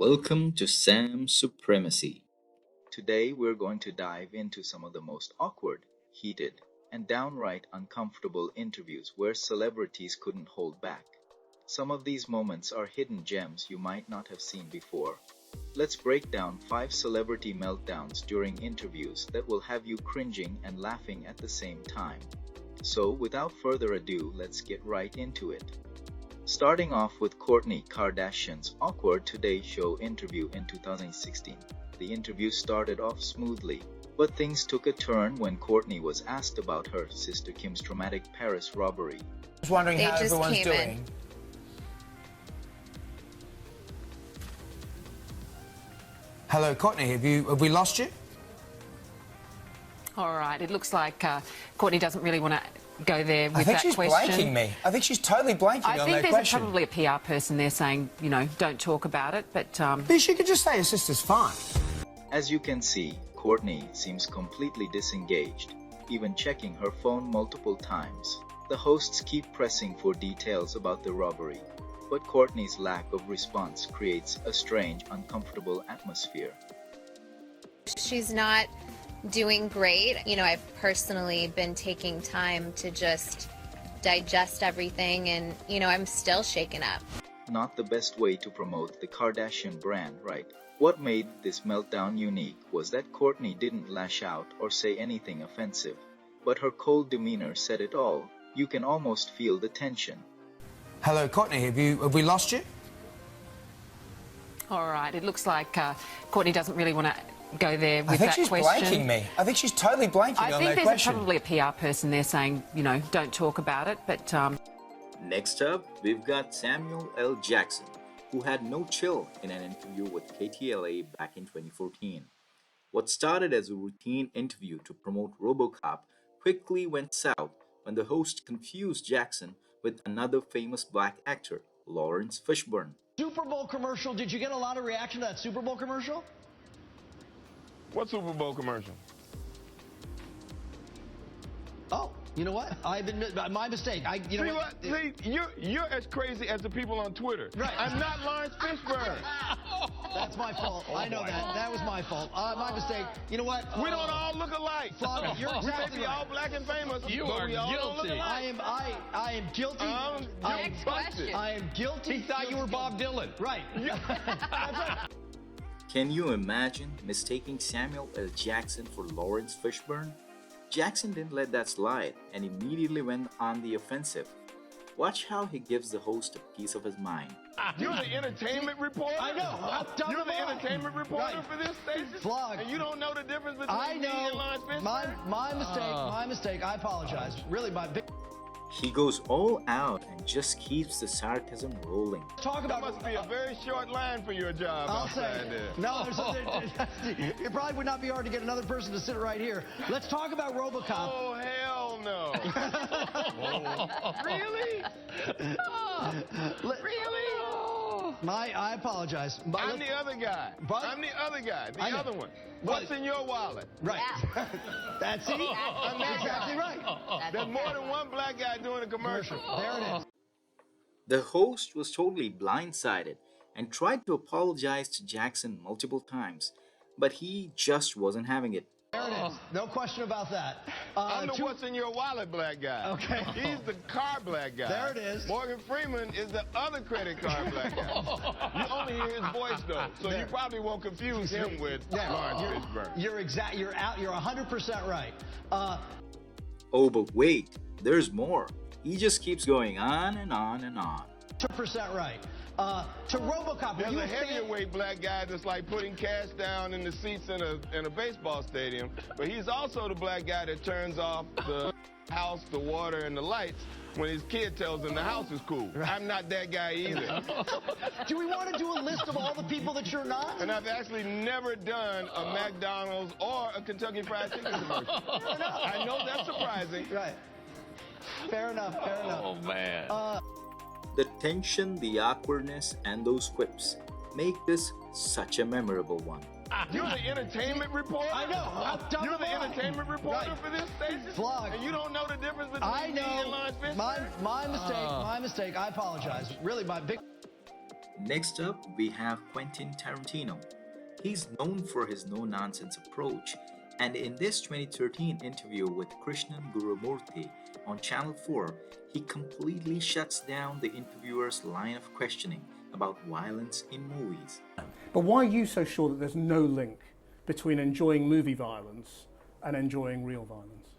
Welcome to Sam Supremacy. Today we're going to dive into some of the most awkward, heated, and downright uncomfortable interviews where celebrities couldn't hold back. Some of these moments are hidden gems you might not have seen before. Let's break down 5 celebrity meltdowns during interviews that will have you cringing and laughing at the same time. So, without further ado, let's get right into it. Starting off with Kourtney Kardashian's awkward Today Show interview in 2016. The interview started off smoothly, but things took a turn when Kourtney was asked about her sister Kim's dramatic Paris robbery. I was wondering how everyone's doing. Hello, Kourtney. Have we lost you? All right. It looks like Kourtney doesn't really want to go there with that question. I think she's blanking me. I think she's totally blanking me on that question. I think there's probably a PR person there saying, don't talk about it, but... She could just say her sister's fine. As you can see, Kourtney seems completely disengaged, even checking her phone multiple times. The hosts keep pressing for details about the robbery, but Kourtney's lack of response creates a strange, uncomfortable atmosphere. She's not doing great. I've personally been taking time to just digest everything and, I'm still shaken up. Not the best way to promote the Kardashian brand, right? What made this meltdown unique was that Kourtney didn't lash out or say anything offensive, but her cold demeanor said it all. You can almost feel the tension. Hello, Kourtney. Have we lost you? All right. It looks like Kourtney doesn't really want to go there with that question. I think she's blanking me. I think she's totally blanking me on that question. I think there's probably a PR person there saying, don't talk about it, but... Next up, we've got Samuel L. Jackson, who had no chill in an interview with KTLA back in 2014. What started as a routine interview to promote RoboCop quickly went south when the host confused Jackson with another famous black actor, Lawrence Fishburne. Super Bowl commercial. Did you get a lot of reaction to that Super Bowl commercial? What Super Bowl commercial? Oh, you know what? I've admit my mistake. See, you're as crazy as the people on Twitter. Right. I'm not Lawrence Fishburne. That's my fault. I know that. That was my fault. My mistake. You know what? We don't all look alike. Father, you're We may exactly be right. all black and famous, You but are we all don't look guilty. alike. I am guilty. Next question. I am guilty. He thought you were Bob Dylan. Right. Can you imagine mistaking Samuel L. Jackson for Lawrence Fishburne? Jackson didn't let that slide and immediately went on the offensive. Watch how he gives the host a piece of his mind. You're the entertainment reporter? I know. I've done You're them the all. entertainment reporter Right. for this station? Vlog. And you don't know the difference between I me and Lawrence know. Fishburne? My mistake. My mistake. I apologize. Really, my big. He goes all out and just keeps the sarcasm rolling. Talk That about. must be a very short line for your job I'll say. outside there. No, it probably would not be hard to get another person to sit right here. Let's talk about RoboCop. Oh, hell no. Really? Really? I apologize. But I'm the other guy. But- I'm the other guy, the I know. other one. What's in your wallet? Right. That's it. I'm that Exactly guy. right. There's more than one black guy doing a commercial. There it is. The host was totally blindsided and tried to apologize to Jackson multiple times, but he just wasn't having it. There it is. No question about that. I'm the what's in your wallet black guy. Okay. He's the car black guy. There it is. Morgan Freeman is the other credit card black guy. You only hear his voice though, so you probably won't confuse him with Lawrence Fishburne. You're out. You're 100% right. Oh, but wait, there's more. He just keeps going on and on and on. 100% right. To RoboCop, There's a heavyweight black guy that's like putting cash down in the seats in a baseball stadium, but he's also the black guy that turns off the house, the water, and the lights when his kid tells him the house is cool. I'm not that guy either. Do we want to do a list of all the people that you're not? And I've actually never done a McDonald's or a Kentucky Fried Chicken commercial. I know that's surprising. Right. Fair enough. Fair enough. Oh, man. The tension, the awkwardness, and those quips make this such a memorable one. You're the entertainment reporter? I know. I've done You're them the all. entertainment reporter Right. for this station? Vlog. And you don't know the difference between I me and know. Lawrence Fishburne? My mistake. My mistake. I apologize. Really, my big. Next up, we have Quentin Tarantino. He's known for his no nonsense approach, and in this 2013 interview with Krishnan Gurumurthy on Channel 4, he completely shuts down the interviewer's line of questioning about violence in movies. But why are you so sure that there's no link between enjoying movie violence and enjoying real violence?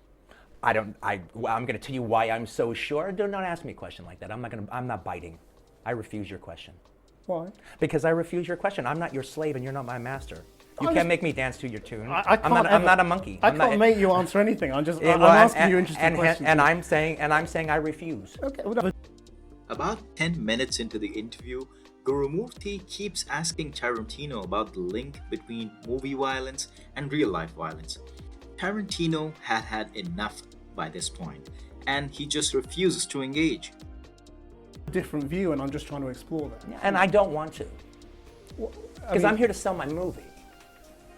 I'm going to tell you why I'm so sure. Do not ask me a question like that. I'm not biting. I refuse your question. Why? Because I refuse your question. I'm not your slave and you're not my master. You can't make me dance to your tune. I'm not a monkey. I can't make you answer anything. I'm asking you interesting questions. And I'm saying I refuse. Okay. Well, About 10 minutes into the interview, Gurumurthy keeps asking Tarantino about the link between movie violence and real life violence. Tarantino had had enough by this point, and he just refuses to engage. different view, and I'm just trying to explore that. And I don't want to. Because I'm here to sell my movie.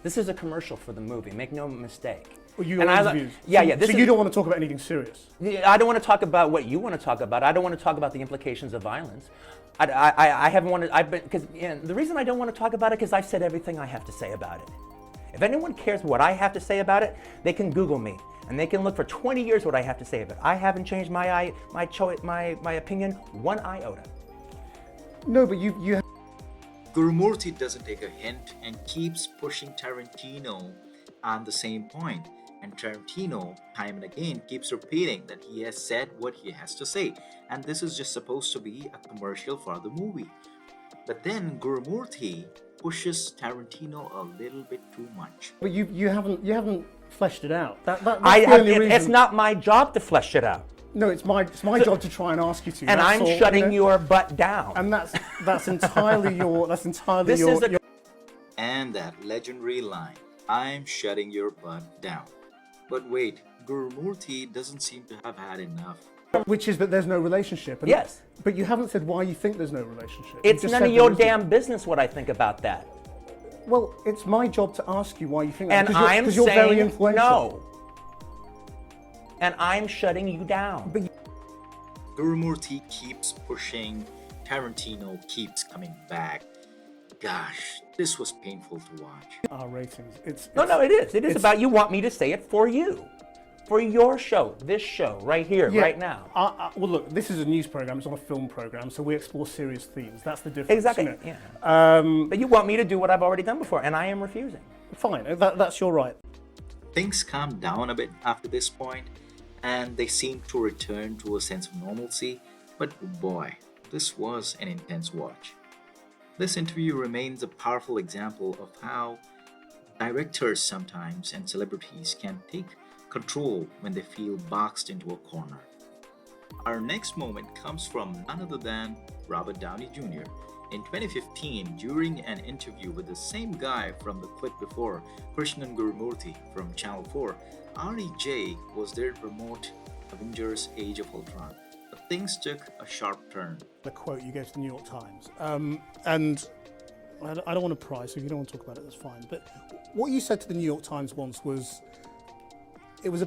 This is a commercial for the movie, make no mistake. Well, you And got I- interviews. yeah. So you don't want to talk about anything serious? I don't want to talk about what you want to talk about. I don't want to talk about the implications of violence. I haven't wanted. Because the reason I don't want to talk about it because I've said everything I have to say about it. If anyone cares what I have to say about it, they can Google me and they can look for 20 years what I have to say about it. I haven't changed my opinion one iota. No, but you Gurumurthy doesn't take a hint and keeps pushing Tarantino on the same point. And Tarantino, time and again, keeps repeating that he has said what he has to say. And this is just supposed to be a commercial for the movie. But then Gurumurthy pushes Tarantino a little bit too much. But you haven't fleshed it out. That's the only reason. It's not my job to flesh it out. No, it's my job to try and ask you to. And That's I'm all, shutting you know? your butt down. And that's entirely your. That's entirely This your. is a- your And that legendary line, I'm shutting your butt down. But wait, Gurumurthy doesn't seem to have had enough. which is that there's no relationship. And Yes. But you haven't said why you think there's no relationship. It's You just none said of your there isn't. damn business what I think about that. Well, it's my job to ask you why you think that. And I'm Because you're very saying influential. no. And I'm shutting you down. But Gurumurthy keeps pushing, Tarantino keeps coming back. Gosh, this was painful to watch. our ratings. No, it is. It is it's- about you want me to say it for you. For your show. This show, right here, Yeah, right now. well, look, this is a news program. It's not a film program, so we explore serious themes. That's the difference. Exactly. Isn't it? Yeah. But you want me to do what I've already done before, and I am refusing. Fine. That's your right. Things calm down a bit after this point, and they seem to return to a sense of normalcy, but boy, this was an intense watch. This interview remains a powerful example of how directors sometimes and celebrities can take control when they feel boxed into a corner. Our next moment comes from none other than Robert Downey Jr. In 2015, during an interview with the same guy from the clip before, Krishnan Gurumurthy from Channel 4, REJ was there to promote Avengers Age of Ultron. But things took a sharp turn. The quote you gave to the New York Times, and I don't want to pry, so if you don't want to talk about it, that's fine. But what you said to the New York Times once was, it was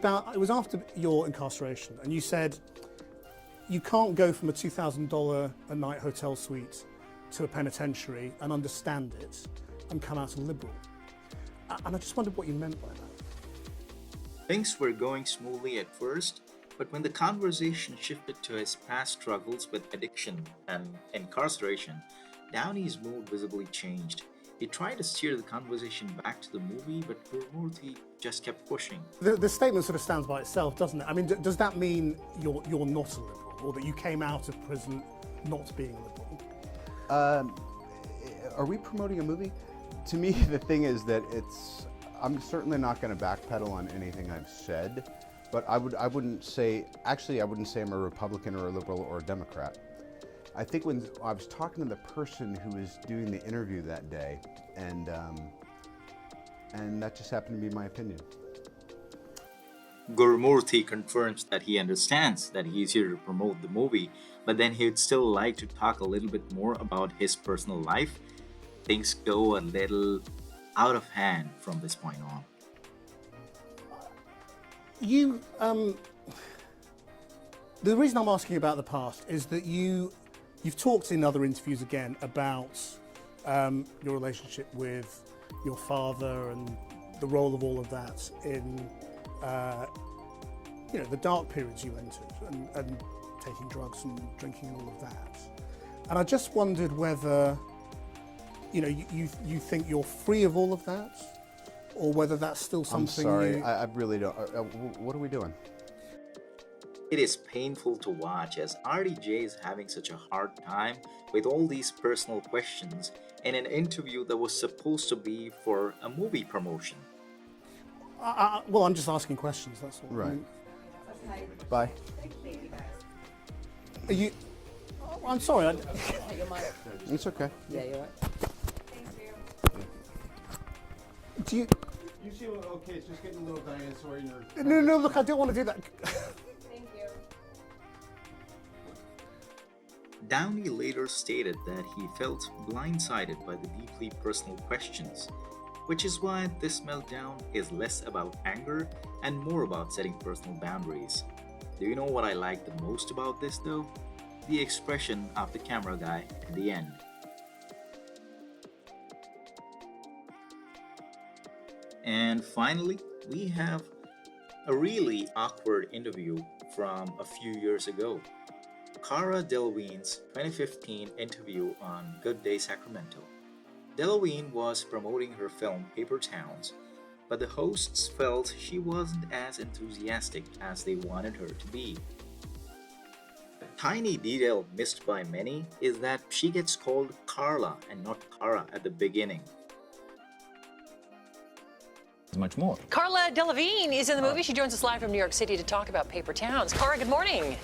after your incarceration, and you said you can't go from a $2,000 a night hotel suite to a penitentiary and understand it and come out a liberal. And I just wondered what you meant by that. Things were going smoothly at first, but when the conversation shifted to his past struggles with addiction and incarceration, Downey's mood visibly changed. He tried to steer the conversation back to the movie, but Gurumurthy just kept pushing. The statement sort of stands by itself, doesn't it? I mean, does that mean you're not a liberal, or that you came out of prison not being a liberal? Are we promoting a movie? To me, the thing is that I'm certainly not going to backpedal on anything I've said, but I wouldn't say I'm a Republican or a liberal or a Democrat. I think when I was talking to the person who was doing the interview that day, and that just happened to be my opinion. Gurumurthy confirms that he understands that he's here to promote the movie, but then he'd still like to talk a little bit more about his personal life. Things go a little out of hand from this point on. The reason I'm asking about the past is that you You've talked in other interviews again about your relationship with your father and the role of all of that in the dark periods you entered and taking drugs and drinking and all of that. And I just wondered whether you think you're free of all of that, or whether that's still something. I'm sorry, I really don't. What are we doing? It is painful to watch as RDJ is having such a hard time with all these personal questions in an interview that was supposed to be for a movie promotion. Well, I'm just asking questions, that's all. Right. Bye. Are you... I'm sorry. It's okay. Yeah, you're right. Do you... You seem okay, it's just getting a little dinosaur in your... No, look, I don't want to do that. Downey later stated that he felt blindsided by the deeply personal questions, which is why this meltdown is less about anger and more about setting personal boundaries. Do you know what I like the most about this though? The expression of the camera guy at the end. And finally, we have a really awkward interview from a few years ago. Cara Delevingne's 2015 interview on Good Day Sacramento. Delevingne was promoting her film Paper Towns, but the hosts felt she wasn't as enthusiastic as they wanted her to be. A tiny detail missed by many is that she gets called Carla and not Cara at the beginning. Much more. Carla Delevingne is in the movie. She joins us live from New York City to talk about Paper Towns. Cara, good morning.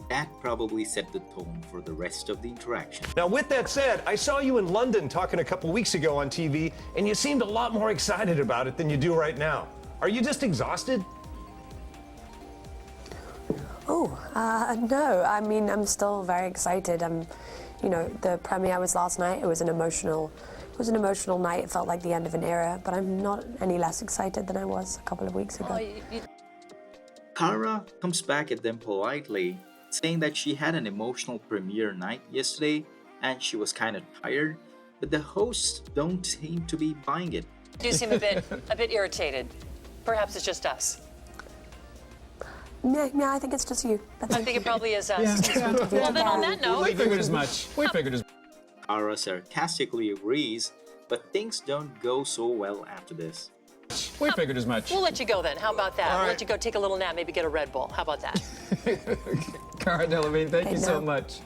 That probably set the tone for the rest of the interaction. Now, with that said, I saw you in London talking a couple weeks ago on TV, and you seemed a lot more excited about it than you do right now. Are you just exhausted? No. I mean, I'm still very excited. The premiere was last night. It was an emotional night. It felt like the end of an era, but I'm not any less excited than I was a couple of weeks ago. Cara comes back at them politely, saying that she had an emotional premiere night yesterday and she was kind of tired, but the hosts don't seem to be buying it. You do seem a bit irritated. Perhaps it's just us. Yeah, I think it's just you. I think it probably is us. Yeah. Well, then on that note... We figured as much. Cara sarcastically agrees, but things don't go so well after this. We figured as much. We'll let you go then. How about that? All We'll right. let you go take a little nap, maybe get a Red Bull. How about that? Cara Delevingne, thank you so much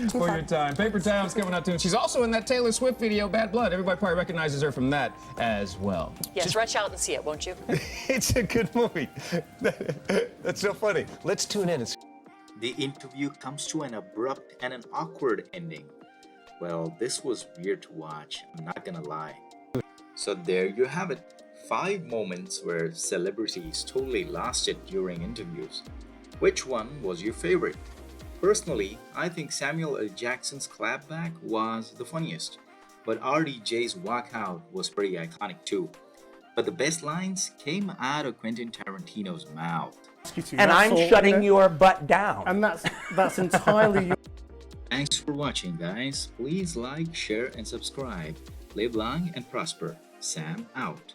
for your time. Paper Towns coming out too. She's also in that Taylor Swift video, Bad Blood. Everybody probably recognizes her from that as well. Yeah, stretch out and see it, won't you? It's a good movie. That's so funny. Let's tune in. The interview comes to an abrupt and an awkward ending. Well, this was weird to watch, I'm not gonna lie. So there you have it. 5 moments where celebrities totally lost it during interviews. Which one was your favorite? Personally, I think Samuel L. Jackson's clapback was the funniest, but RDJ's walkout was pretty iconic too. But the best lines came out of Quentin Tarantino's mouth. And I'm shutting your butt down. And that's entirely your... Thanks for watching, guys. Please like, share, and subscribe. Live long and prosper. Sam out.